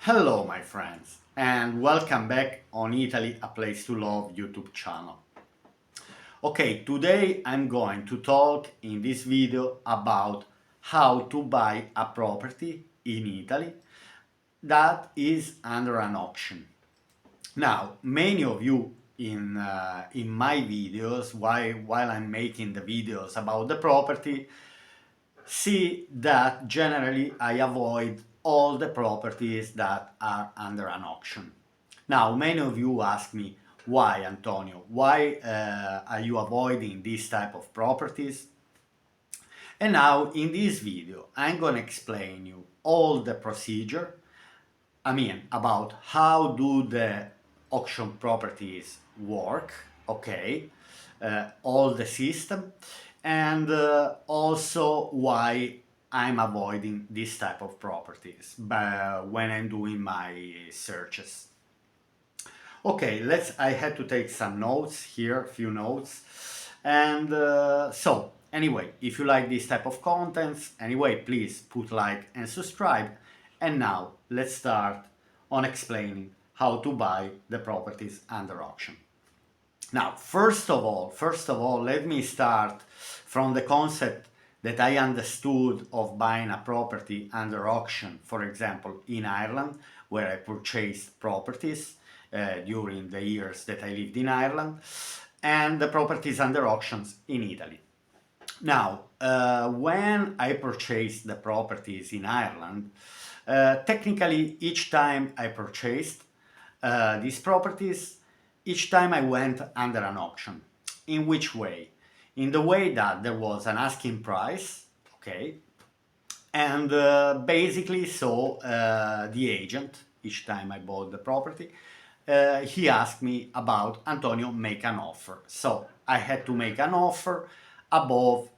Hello my friends and welcome back on Italy A Place to Love YouTube channel. Okay, today I'm going to talk in this video about how to buy a property in Italy that is under an auction. Now, many of you in my videos, while I'm making the videos about the property, see that generally I avoid all the properties that are under an auction. Now, many of you ask me, why, Antonio? Why are you avoiding this type of properties? And now, in this video, I'm going to explain you all the procedure, about how do the auction properties work, okay, all the system, and also why I'm avoiding this type of properties when I'm doing my searches. Okay, I had to take some notes here, a few notes. And so, anyway, if you like this type of contents, anyway, please put like and subscribe. And now, let's start on explaining how to buy the properties under auction. Now, first of all, let me start from the concept that I understood of buying a property under auction, for example, in Ireland, where I purchased properties during the years that I lived in Ireland, and the properties under auctions in Italy. Now, when I purchased the properties in Ireland, technically each time I purchased these properties, each time I went under an auction. In which way? In the way that there was an asking price, okay, and basically so the agent, each time I bought the property, he asked me about, Antonio, make an offer. So I had to make an offer above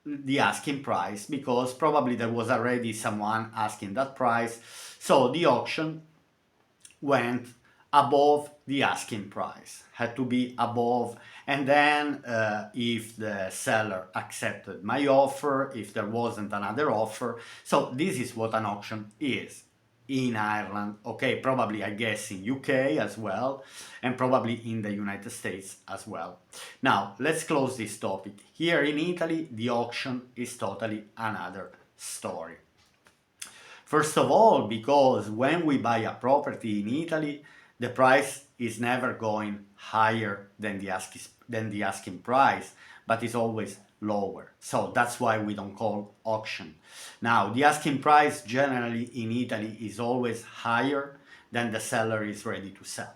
the asking price because probably there was already someone asking that price. So the auction went above the asking price, had to be above. And then if the seller accepted my offer, if there wasn't another offer. So this is what an auction is in Ireland, okay, probably I guess in UK as well, and probably in the United States as well. Now, let's close this topic. Here in Italy, the auction is totally another story. First of all, because when we buy a property in Italy, the price is never going higher than the asking price, but is always lower. So that's why we don't call auction. Now, the asking price generally in Italy is always higher than the seller is ready to sell.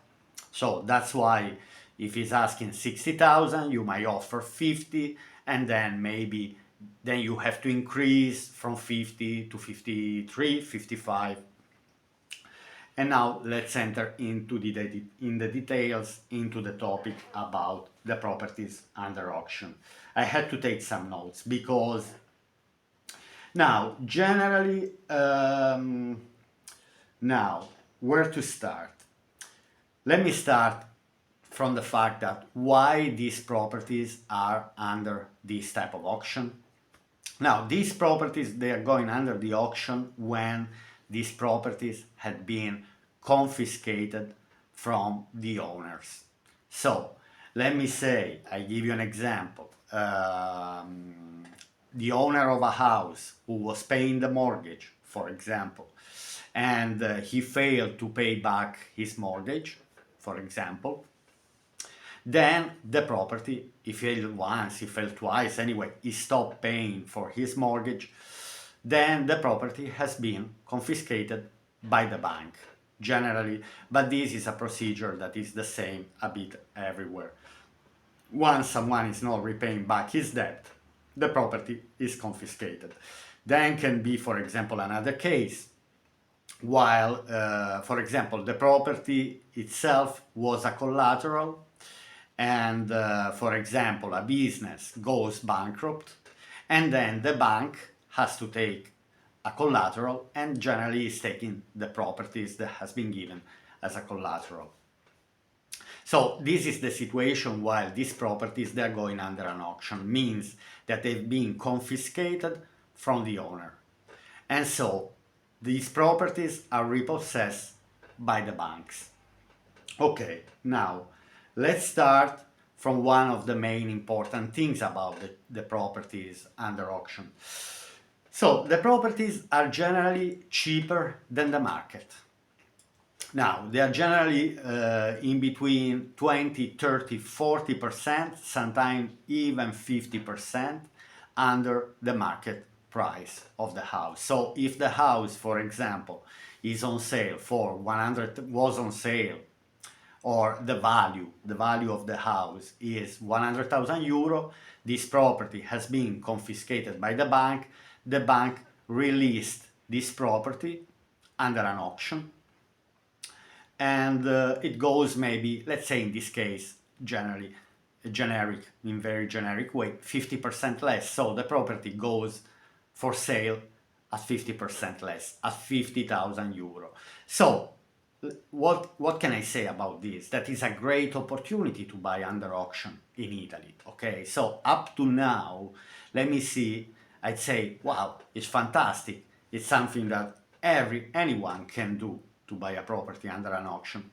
So that's why if he's asking 60,000, you might offer 50, and then maybe then you have to increase from 50 to 53, 55. And now let's enter into the details into the topic about the properties under auction. I had to take some notes because now generally, now where to start? Let me start from the fact that why these properties are under this type of auction. Now, these properties, they are going under the auction when these properties had been confiscated from the owners. So, let me say, I give you an example. The owner of a house who was paying the mortgage, for example, and he failed to pay back his mortgage, for example, then the property, he failed once, he failed twice, anyway, he stopped paying for his mortgage, then the property has been confiscated by the bank, generally, but this is a procedure that is the same a bit everywhere. Once someone is not repaying back his debt, the property is confiscated. Then can be, for example, another case, while, for example, the property itself was a collateral, and for example a business goes bankrupt, and then the bank has to take a collateral and generally is taking the properties that has been given as a collateral. So this is the situation while these properties, they're going under an auction, means that they've been confiscated from the owner. And so these properties are repossessed by the banks. Okay, now let's start from one of the main important things about the properties under auction. So the properties are generally cheaper than the market. Now, they are generally in between 20, 30, 40%, sometimes even 50% under the market price of the house. So if the house, for example, is on sale for 100, was on sale, or the value of the house is 100,000 euro, this property has been confiscated by the bank released this property under an auction, and it goes maybe, let's say in this case, in very generic way, 50% less. So the property goes for sale at 50% less, at 50,000 euro. So what can I say about this? That is a great opportunity to buy under auction in Italy. Okay, so up to now, let me see, I'd say, wow, it's fantastic. It's something that anyone can do, to buy a property under an auction.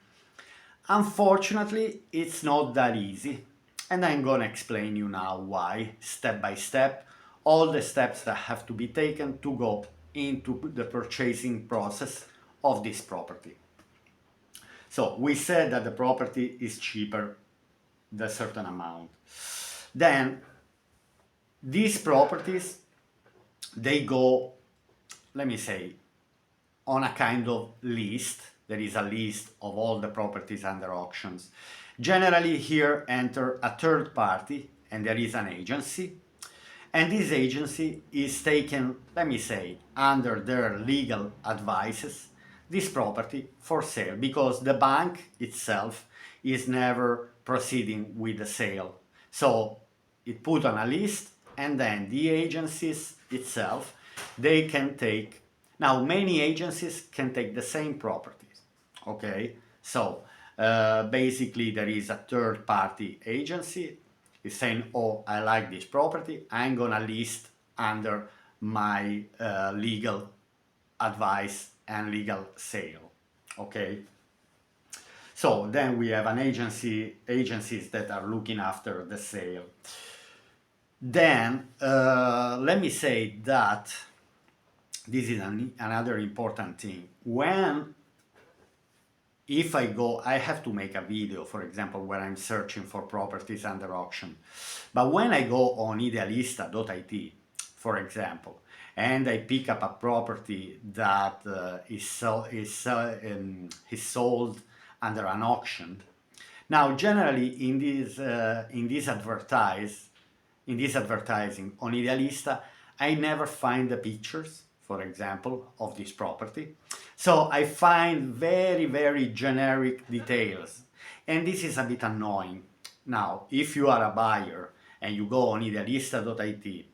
Unfortunately, it's not that easy, and I'm gonna explain you now why, step by step, all the steps that have to be taken to go into the purchasing process of this property. So we said that the property is cheaper the certain amount. Then these properties, they go, let me say, on a kind of list. There is a list of all the properties under auctions. Generally here enter a third party, and there is an agency, and this agency is taken, let me say, under their legal advices, this property for sale, because the bank itself is never proceeding with the sale. So it put on a list, and then the agencies itself, they can take, now many agencies can take the same properties, okay? So basically there is a third party agency, is saying, oh, I like this property, I'm gonna list under my legal advice and legal sale, okay? So then we have an agencies that are looking after the sale. Then let me say that this is another important thing. If I have to make a video, for example, where I'm searching for properties under auction. But when I go on idealista.it, for example, and I pick up a property that is sold under an auction, now generally in this advertising on Idealista, I never find the pictures, for example, of this property. So I find very, very generic details, and this is a bit annoying. Now, if you are a buyer and you go on idealista.it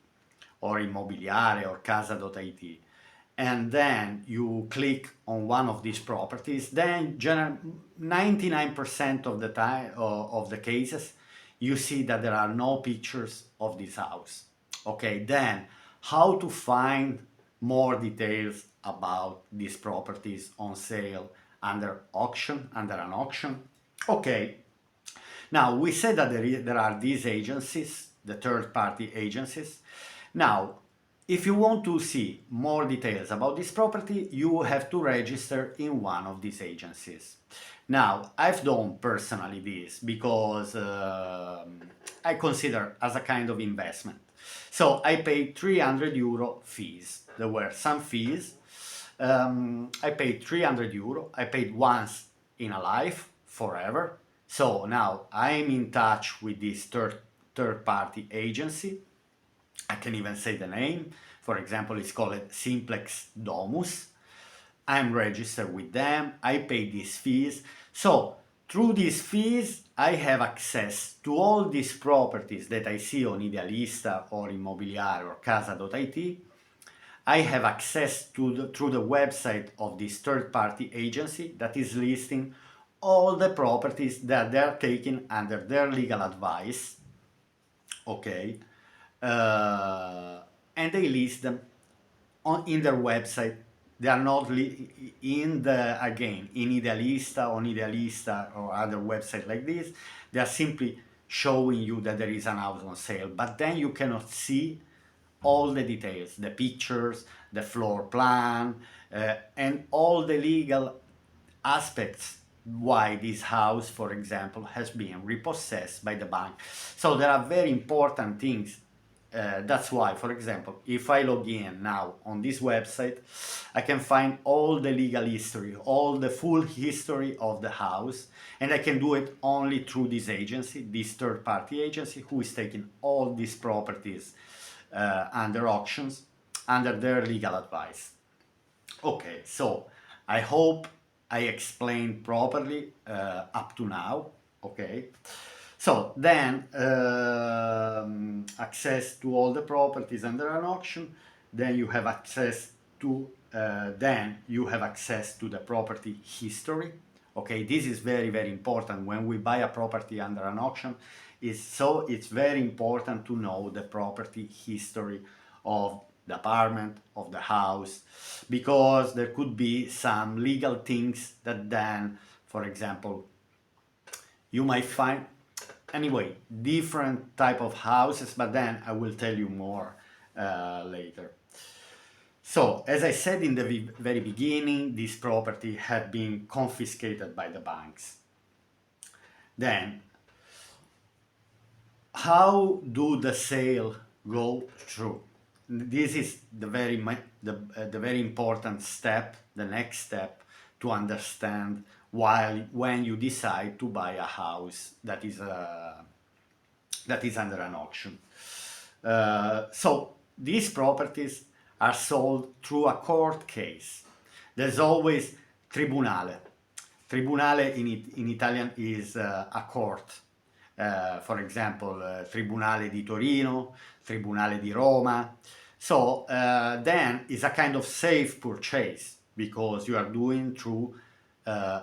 or Immobiliare or Casa.it, and then you click on one of these properties, then 99% of the time of the cases, you see that there are no pictures of this house. Okay, then how to find more details about these properties on sale under an auction? Okay, now we said that there are these agencies, the third-party agencies. Now, if you want to see more details about this property, you have to register in one of these agencies. Now, I've done personally this because I consider as a kind of investment. So I paid 300 euro fees. There were some fees. I paid 300 euro. I paid once in a life, forever. So now I'm in touch with this third-party agency. I can even say the name. For example, it's called Simplex Domus. I'm registered with them. I pay these fees. So through these fees, I have access to all these properties that I see on Idealista or Immobiliare or Casa.it. I have access through the website of this third-party agency that is listing all the properties that they are taking under their legal advice, okay, and they list them in their website they are not in the, again, in Idealista, on Idealista or other website like this, they are simply showing you that there is an house on sale, but then you cannot see all the details, the pictures, the floor plan, and all the legal aspects why this house, for example, has been repossessed by the bank. So there are very important things. That's why, for example, if I log in now on this website, I can find all the legal history, all the full history of the house, and I can do it only through this agency, this third-party agency, who is taking all these properties under auctions, under their legal advice. Okay, so I hope I explained properly up to now. Okay, so then access to all the properties under an auction, then you have access to the property history. Okay, this is very, very important when we buy a property under an auction. It's very important to know the property history of the apartment, of the house, because there could be some legal things that then, for example, you might find, anyway, different type of houses, but then I will tell you more later. So, as I said in the very beginning, this property had been confiscated by the banks. Then, how do the sale go through? This is the very important step, the next step to understand when you decide to buy a house that is under an auction. So these properties are sold through a court case. There's always Tribunale. Tribunale in Italian is a court. For example, Tribunale di Torino, Tribunale di Roma. So then it's a kind of safe purchase because you are doing through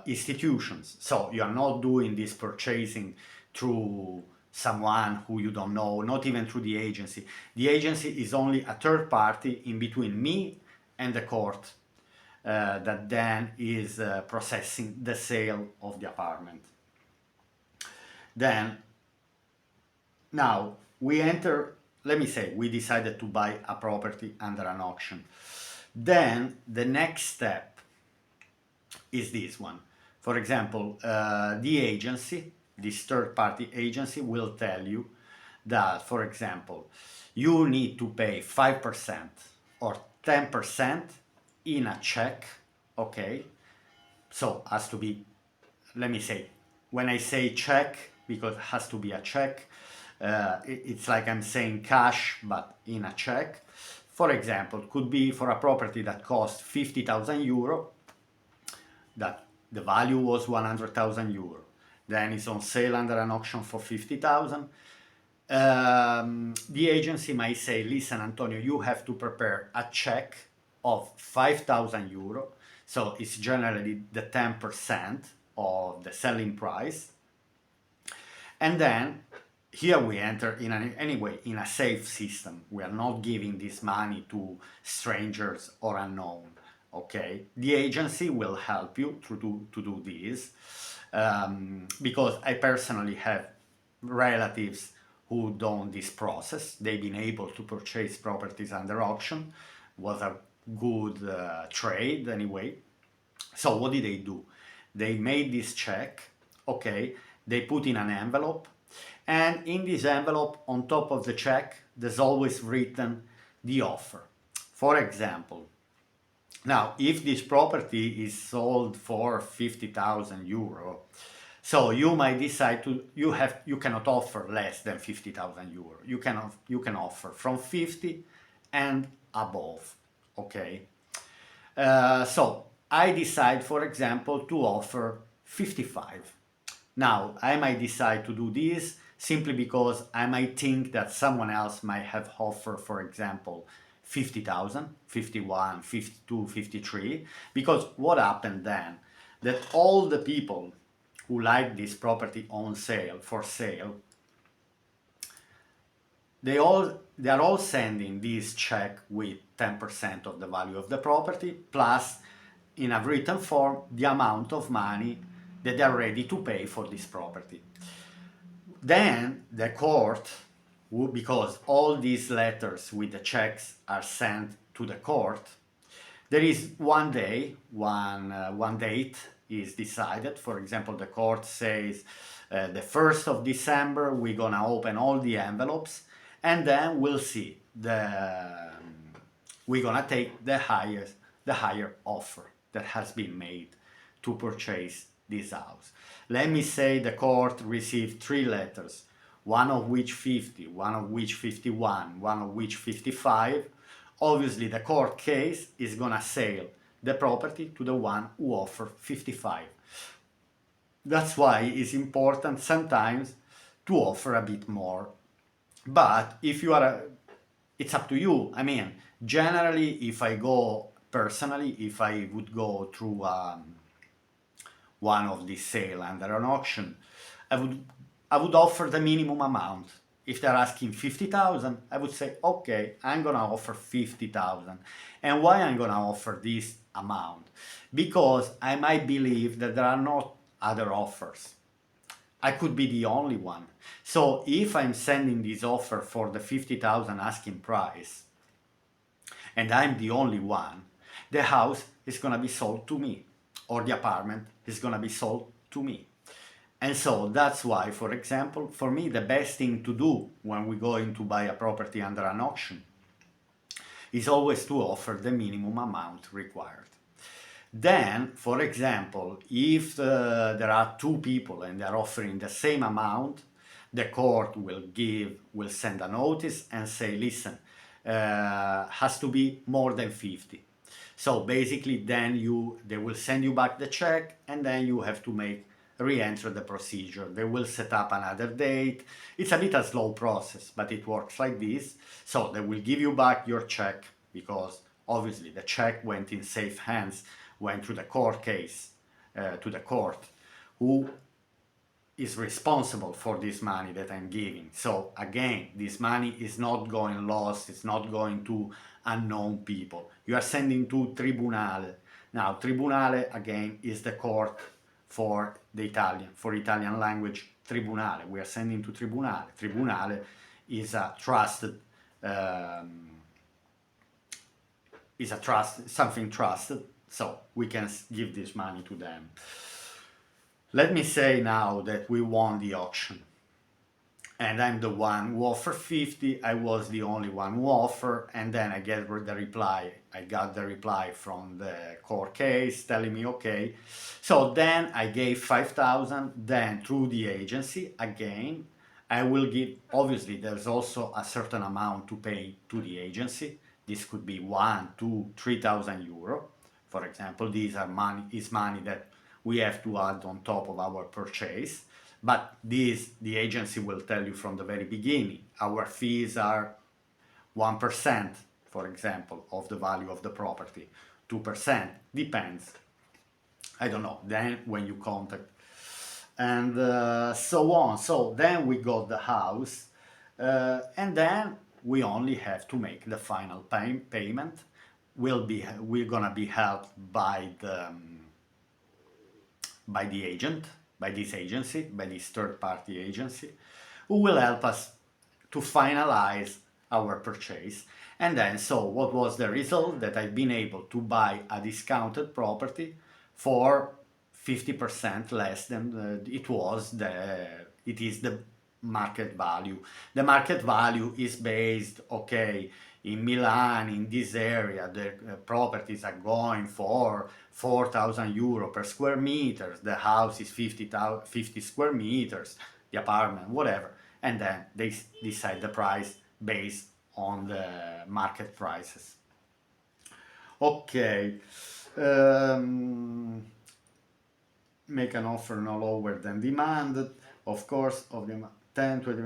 institutions. So you are not doing this purchasing through someone who you don't know, not even through the agency. The agency is only a third party in between me and the court that then is processing the sale of the apartment. Then, now we enter, let me say, we decided to buy a property under an auction. Then the next step is this one. For example, the agency, this third-party agency, will tell you that, for example, you need to pay 5% or 10% in a check, okay? So has to be, let me say, when I say check, because it has to be a check, it's like I'm saying cash, but in a check. For example, could be for a property that cost 50,000 euro, that the value was 100,000 euro. Then it's on sale under an auction for 50,000. The agency might say, listen, Antonio, you have to prepare a check of 5,000 euro. So it's generally the 10% of the selling price. And then here we enter in in a safe system. We are not giving this money to strangers or unknown. Okay, the agency will help you to do this because I personally have relatives who done this process. They've been able to purchase properties under auction. Was a good trade anyway. So what did they do? They made this check, okay, they put in an envelope, and in this envelope, on top of the check, there's always written the offer. For example, now, if this property is sold for 50,000 euro, so you might decide you cannot offer less than 50,000 euro. You can offer from 50 and above, okay? So I decide, for example, to offer 55. Now, I might decide to do this simply because I might think that someone else might have offered, for example, 50,000, 51, 52, 53, because what happened then? That all the people who like this property on sale, for sale, they are all sending this check with 10% of the value of the property plus in a written form the amount of money that they are ready to pay for this property. Then the court, because all these letters with the checks are sent to the court, there is one day, one date is decided. For example, the court says the 1st of December we're gonna open all the envelopes, and then we'll see we're gonna take the higher offer that has been made to purchase this house. Let me say the court received 3 letters, one of which 50, one of which 51, one of which 55. Obviously the court case is gonna sell the property to the one who offered 55. That's why it's important sometimes to offer a bit more. But if you are it's up to you. I mean, generally, if I go personally, if I would go through one of these sale under an auction, I would offer the minimum amount. If they're asking 50,000, I would say, okay, I'm gonna offer 50,000. And why I'm gonna offer this amount? Because I might believe that there are not other offers. I could be the only one. So if I'm sending this offer for the 50,000 asking price, and I'm the only one, the house is gonna be sold to me, or the apartment is gonna be sold to me. And so that's why, for example, for me, the best thing to do when we're going to buy a property under an auction is always to offer the minimum amount required. Then, for example, if there are 2 people and they're offering the same amount, the court will send a notice and say, listen, has to be more than 50. So basically then they will send you back the check, and then you have to re-enter the procedure. They will set up another date. It's a bit a slow process, but it works like this. So they will give you back your check, because obviously the check went in safe hands, went to the court case, to the court, who is responsible for this money that I'm giving. So again, this money is not going lost, it's not going to unknown people. You are sending to Tribunal. Now, Tribunale, again, is the court for Italian language, Tribunale. We are sending to Tribunale. Tribunale is a trusted, something trusted, so we can give this money to them. Let me say now that we won the auction, and I'm the one who offered 50. I was the only one who offered, and then I got the reply from the court case telling me okay. So then I gave 5,000. Then through the agency again, I will give, obviously there's also a certain amount to pay to the agency. This could be 1, 2, 3,000 euro. For example, is money that we have to add on top of our purchase. But the agency will tell you from the very beginning, our fees are 1%, for example, of the value of the property, 2%, depends. I don't know, then when you contact, and so on. So then we got the house, and then we only have to make the final payment. We're gonna be helped by this agency, by this third-party agency, who will help us to finalize our purchase. And then, so what was the result? That I've been able to buy a discounted property for 50% less than it is the market value. The market value is based, okay, in Milan, in this area, the properties are going for 4,000 euro per square meter. The house is 50 square meters, the apartment, whatever. And then they decide the price based on the market prices. Okay. Make an offer no lower than demanded. Of course, of the 10, 20,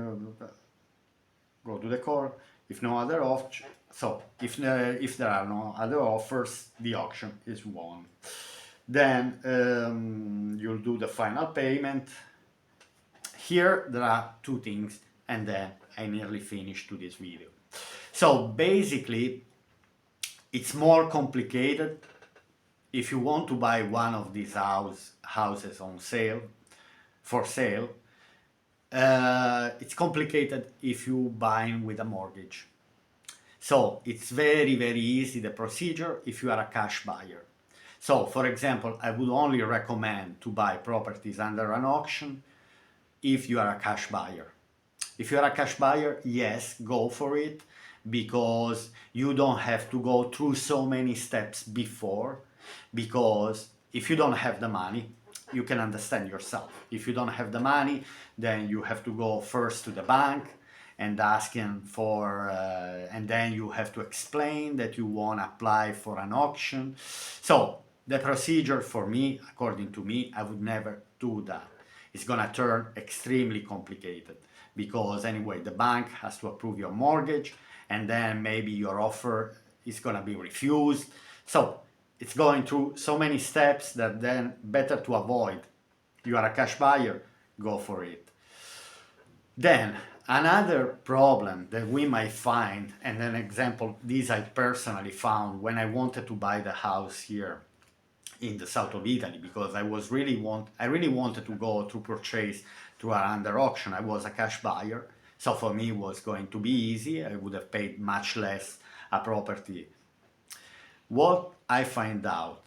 go to the court. If no other option, so if there are no other offers, the auction is won. Then you'll do the final payment. Here there are 2 things and then I nearly finished to this video. So basically, it's more complicated if you want to buy one of these houses on sale, for sale. It's complicated if you buy with a mortgage. So it's very, very easy, the procedure, if you are a cash buyer. So, for example, I would only recommend to buy properties under an auction if you are a cash buyer. If you are a cash buyer, yes, go for it, because you don't have to go through so many steps before, because if you don't have the money, you can understand yourself. If you don't have the money, then you have to go first to the bank and asking for, and then you have to explain that you want to apply for an auction. So the procedure for me, according to me, I would never do that. It's gonna turn extremely complicated, because anyway, the bank has to approve your mortgage, and then maybe your offer is gonna be refused. So it's going through so many steps that then better to avoid. You are a cash buyer, go for it. Then another problem that we might find, and an example, this I personally found when I wanted to buy the house here in the south of Italy, because I really wanted to go to purchase through an under auction. I was a cash buyer, so for me it was going to be easy. I would have paid much less a property. What I find out,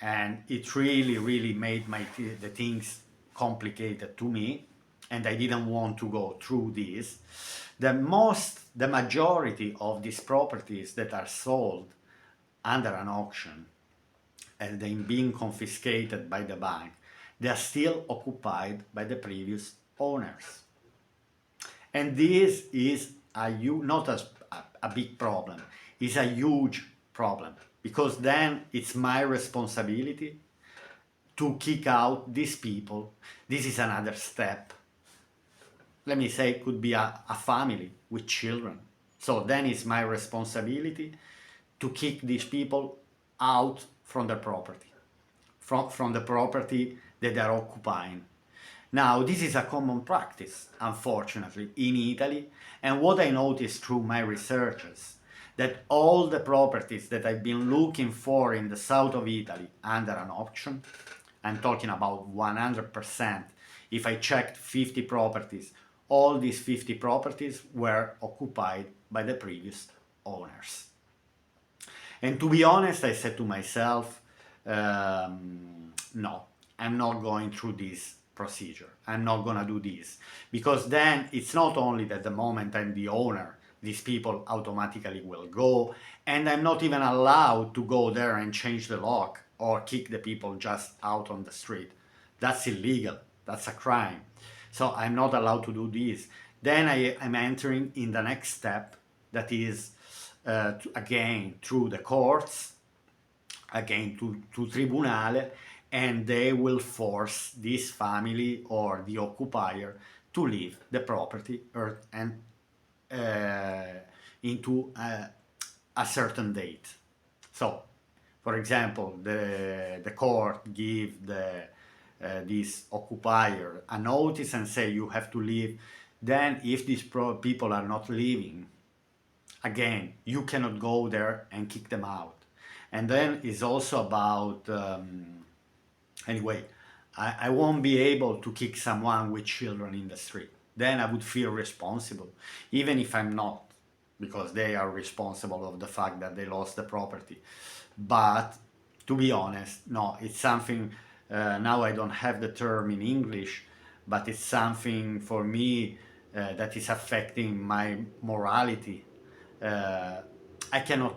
and it really made the things complicated to me, and I didn't want to go through this. The majority of these properties that are sold under an auction and then being confiscated by the bank, they are still occupied by the previous owners. And this is not a big problem, it's a huge problem, because then it's my responsibility to kick out these people. This is another step. Let me say, it could be a family with children. So then it's my responsibility to kick these people out from the property, from the property that they are occupying. Now, this is a common practice, unfortunately, in Italy, and what I noticed through my researches, that all the properties that I've been looking for in the south of Italy under an auction, I'm talking about 100%, if I checked 50 properties, all these 50 properties were occupied by the previous owners. And to be honest, I said to myself, no, I'm not going through this procedure. I'm not gonna do this. Because then it's not only that the moment I'm the owner, these people automatically will go, and I'm not even allowed to go there and change the lock or kick the people just out on the street. That's illegal. That's a crime. So I'm not allowed to do this. Then I'm entering in the next step, that is again through the courts, again to Tribunal, and they will force this family or the occupier to leave the property and into a certain date. So, for example, the court give this occupier a notice and say you have to leave. Then if these people are not leaving, again, you cannot go there and kick them out. And then it's also about, anyway, I won't be able to kick someone with children in the street. Then I would feel responsible, even if I'm not, because they are responsible of the fact that they lost the property. But to be honest, no, it's something, now I don't have the term in English, but it's something for me that is affecting my morality. I cannot,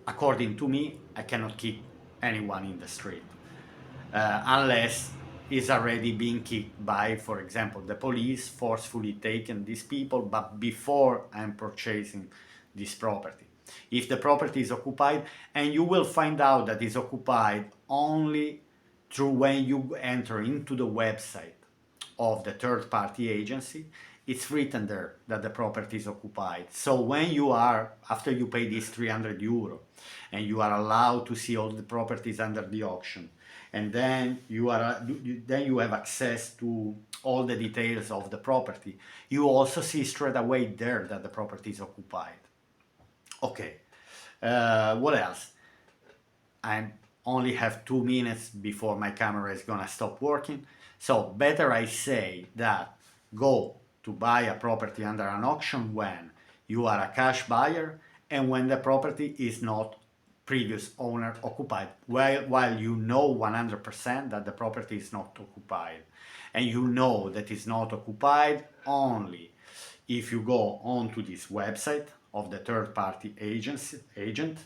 according to me, I cannot kick anyone in the street unless is already being kicked by, for example, the police forcefully taking these people, but before I'm purchasing this property. If the property is occupied, and you will find out that it's occupied only through when you enter into the website of the third-party agency, it's written there that the property is occupied. So when you are, after you pay this €300, and you are allowed to see all the properties under the auction, and then you have access to all the details of the property. You also see straight away there that the property is occupied. Okay, what else? I only have 2 minutes before my camera is gonna stop working. So better I say that go to buy a property under an auction when you are a cash buyer and when the property is not previous owner occupied, while you know 100% that the property is not occupied. And you know that it's not occupied only if you go onto this website of the third party agent,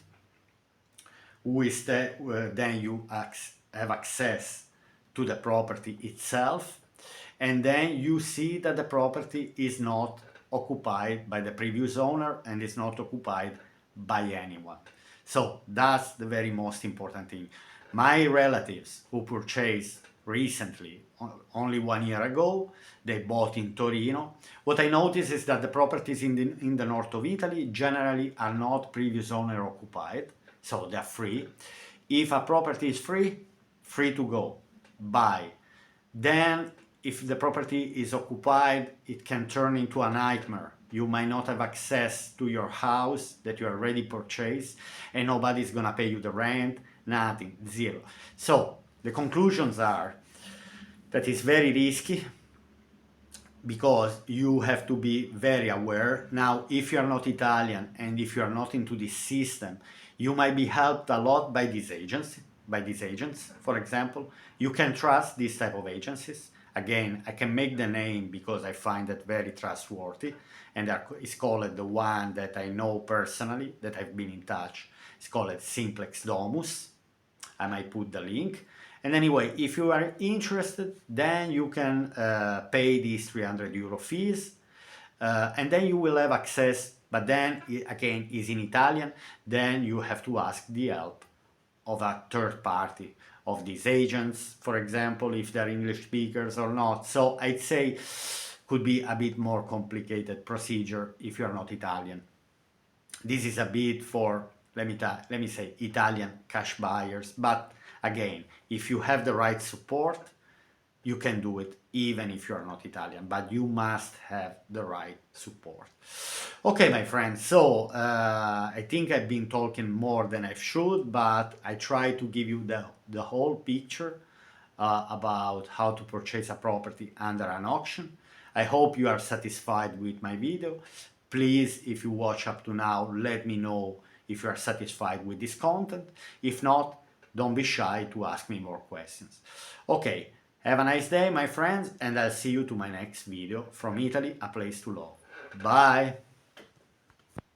who is then you have access to the property itself, and then you see that the property is not occupied by the previous owner and is not occupied by anyone. So that's the very most important thing. My relatives who purchased recently, only 1 year ago, they bought in Torino. What I noticed is that the properties in the north of Italy generally are not previous owner occupied, so they're free. If a property is free to go, buy. Then if the property is occupied, it can turn into a nightmare. You might not have access to your house that you already purchased, and nobody's gonna pay you the rent, nothing, zero. So the conclusions are that it's very risky, because you have to be very aware. Now, if you are not Italian and if you are not into this system, you might be helped a lot by these agents. For example, you can trust these type of agencies. Again, I can make the name because I find it very trustworthy, and it's called, the one that I know personally, that I've been in touch, it's called Simplex Domus. I might put the link. And anyway, if you are interested, then you can pay these €300 fees, and then you will have access, but then again is in Italian, then you have to ask the help of a third party, of these agents, for example, if they're English speakers or not. So I'd say could be a bit more complicated procedure if you're not Italian. This is a bit for, let me say, Italian cash buyers, but again, if you have the right support, you can do it even if you're not Italian, but you must have the right support. Okay, my friends, so I think I've been talking more than I should, but I try to give you the whole picture about how to purchase a property under an auction. I hope you are satisfied with my video. Please, if you watch up to now, let me know if you are satisfied with this content. If not, don't be shy to ask me more questions. Okay, have a nice day, my friends, and I'll see you to my next video from Italy, a place to love. Bye!